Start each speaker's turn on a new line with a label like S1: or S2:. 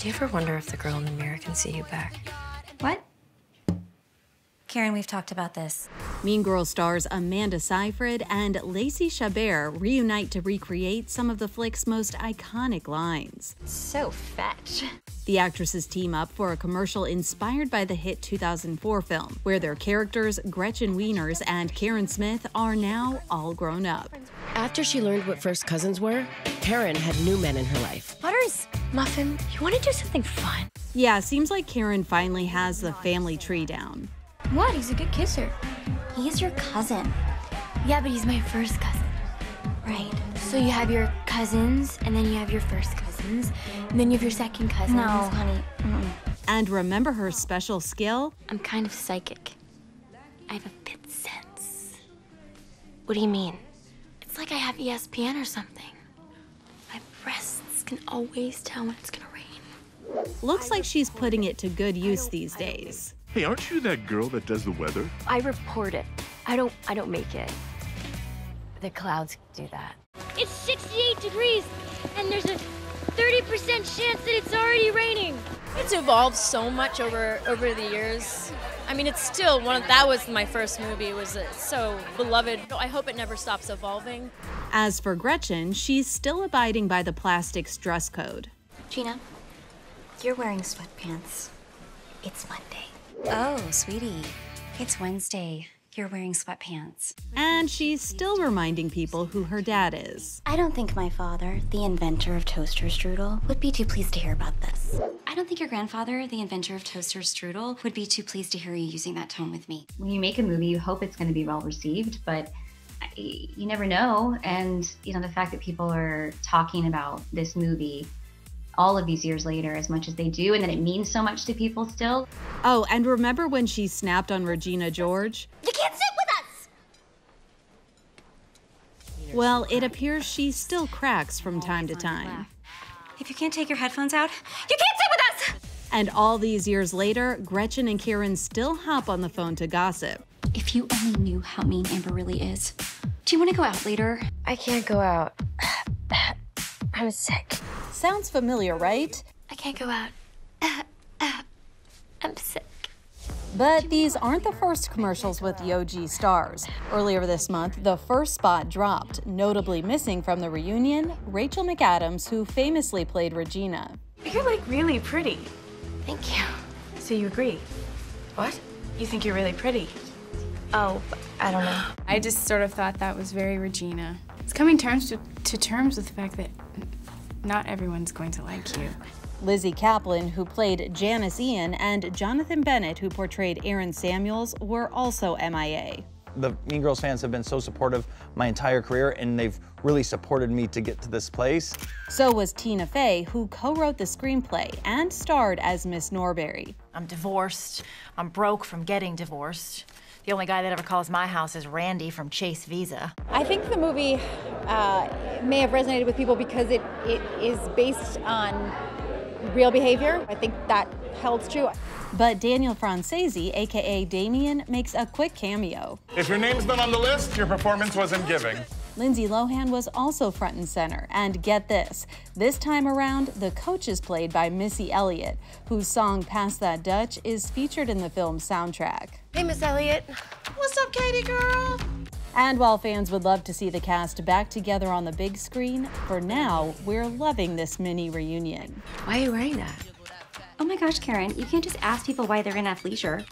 S1: Do you ever wonder if the girl in the mirror can see you back?
S2: What? Karen, we've talked about this.
S3: Mean Girls stars Amanda Seyfried and Lacey Chabert reunite to recreate some of the flick's most iconic lines.
S2: So fetch.
S3: The actresses team up for a commercial inspired by the hit 2004 film, where their characters, Gretchen Wieners and Karen Smith, are now all grown up.
S4: After she learned what first cousins were, Karen had new men in her life.
S1: Butters, Muffin, you want to do something fun?
S3: Yeah, seems like Karen finally has the family tree down.
S5: What? He's a good kisser.
S2: He's your cousin.
S5: Yeah, but he's my first cousin.
S2: Right.
S5: So you have your cousins, and then you have your first cousins, and then you have your second cousins.
S2: No, honey.
S3: And remember her special skill?
S5: I'm kind of psychic. I have a pit sense.
S1: What do you mean?
S5: It's like I have ESPN or something. My breasts can always tell when it's gonna rain.
S3: Looks like she's putting it to good use these days.
S6: Hey, aren't you that girl that does the weather?
S1: I report it. I don't make it. The clouds do that.
S7: It's 68 degrees, and there's a 30% chance that it's already raining.
S8: It's evolved so much over the years. I mean, it's still that was my first movie. It was so beloved. I hope it never stops evolving.
S3: As for Gretchen, she's still abiding by the plastics dress code.
S2: Gina, you're wearing sweatpants. It's Monday. Oh, sweetie, it's Wednesday. You're wearing sweatpants.
S3: And she's still reminding people who her dad is.
S2: I don't think my father, the inventor of toaster strudel, would be too pleased to hear about this. I don't think your grandfather, the inventor of toaster strudel, would be too pleased to hear you using that tone with me.
S9: When you make a movie, you hope it's going to be well received, but you never know. And the fact that people are talking about this movie all of these years later as much as they do, and that it means so much to people still.
S3: Oh, and remember when she snapped on Regina George?
S2: You can't sit with us!
S3: Well, it appears she still cracks from time to time.
S2: If you can't take your headphones out, you can't sit with us!
S3: And all these years later, Gretchen and Karen still hop on the phone to gossip.
S2: If you only knew how mean Amber really is. Do you want to go out later?
S1: I can't go out. I'm sick.
S3: Sounds familiar, right?
S5: I can't go out. I'm sick.
S3: But these aren't the first commercials with the OG stars. Earlier this month, the first spot dropped, notably missing from the reunion, Rachel McAdams, who famously played Regina.
S10: You're like really pretty.
S1: Thank you.
S10: So you agree?
S1: What?
S10: You think you're really pretty?
S1: Oh, I don't know.
S11: I just sort of thought that was very Regina. It's coming to terms with the fact that not everyone's going to like you.
S3: Lizzie Kaplan, who played Janice Ian, and Jonathan Bennett, who portrayed Aaron Samuels, were also MIA.
S12: The Mean Girls fans have been so supportive my entire career, and they've really supported me to get to this place.
S3: So was Tina Fey, who co-wrote the screenplay and starred as Miss Norbury.
S13: I'm divorced. I'm broke from getting divorced. The only guy that ever calls my house is Randy from Chase Visa.
S14: I think the movie may have resonated with people because it is based on real behavior. I think that holds true.
S3: But Daniel Francesi, aka Damien, makes a quick cameo.
S15: If your name's not on the list, your performance wasn't giving.
S3: Lindsay Lohan was also front and center, and get this time around, the coach is played by Missy Elliott, whose song Pass That Dutch is featured in the film's soundtrack.
S1: Hey, Miss Elliott.
S10: What's up, Katie girl?
S3: And while fans would love to see the cast back together on the big screen, for now, we're loving this mini reunion.
S1: Why are you wearing that?
S2: Oh my gosh, Karen, you can't just ask people why they're in athleisure.